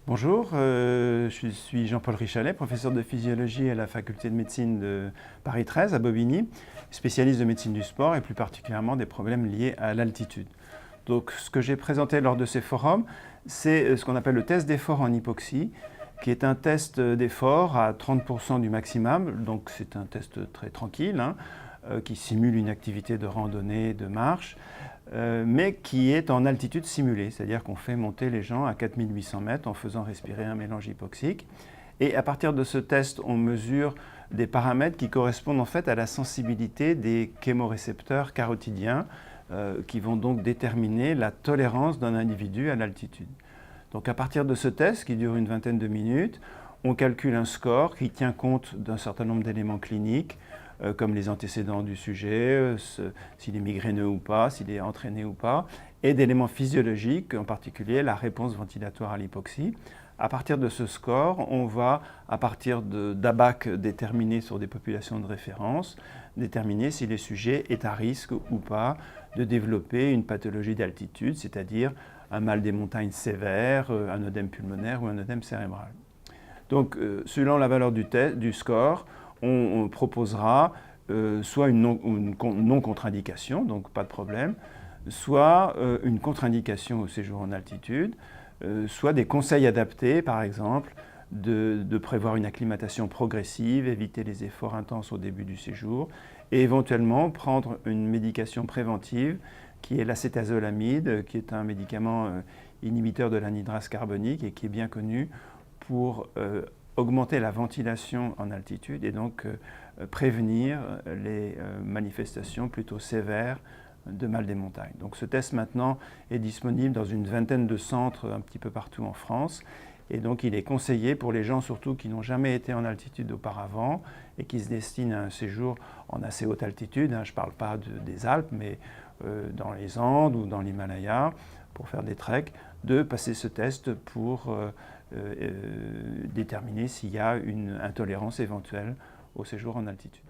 Bonjour, je suis Jean-Paul Richalet, professeur de physiologie à la faculté de médecine de Paris 13 à Bobigny, spécialiste de médecine du sport et plus particulièrement des problèmes liés à l'altitude. Donc ce que j'ai présenté lors de ces forums, c'est ce qu'on appelle le test d'effort en hypoxie, qui est un test d'effort à 30% du maximum, donc c'est un test très tranquille, qui simule une activité de randonnée, de marche, mais qui est en altitude simulée, c'est-à-dire qu'on fait monter les gens à 4800 mètres en faisant respirer un mélange hypoxique. Et à partir de ce test, on mesure des paramètres qui correspondent en fait à la sensibilité des chémorécepteurs carotidiens, qui vont donc déterminer la tolérance d'un individu à l'altitude. Donc à partir de ce test, qui dure une vingtaine de minutes, on calcule un score qui tient compte d'un certain nombre d'éléments cliniques, comme les antécédents du sujet, s'il est migraineux ou pas, s'il est entraîné ou pas, et d'éléments physiologiques, en particulier la réponse ventilatoire à l'hypoxie. À partir de ce score, on va, à partir d'ABAC déterminés sur des populations de référence, déterminer si le sujet est à risque ou pas de développer une pathologie d'altitude, c'est-à-dire un mal des montagnes sévère, un œdème pulmonaire ou un œdème cérébral. Donc, selon la valeur du score, on proposera soit une non-contre-indication, donc pas de problème, soit une contre-indication au séjour en altitude, soit des conseils adaptés, par exemple, de prévoir une acclimatation progressive, éviter les efforts intenses au début du séjour, et éventuellement prendre une médication préventive qui est l'acétazolamide, qui est un médicament inhibiteur de l'anhydrase carbonique et qui est bien connu pour augmenter la ventilation en altitude et donc prévenir les manifestations plutôt sévères de mal des montagnes. Donc ce test maintenant est disponible dans une vingtaine de centres un petit peu partout en France et donc il est conseillé pour les gens surtout qui n'ont jamais été en altitude auparavant et qui se destinent à un séjour en assez haute altitude. Je ne parle pas des Alpes mais dans les Andes ou dans l'Himalaya pour faire des treks, de passer ce test pour déterminer s'il y a une intolérance éventuelle au séjour en altitude.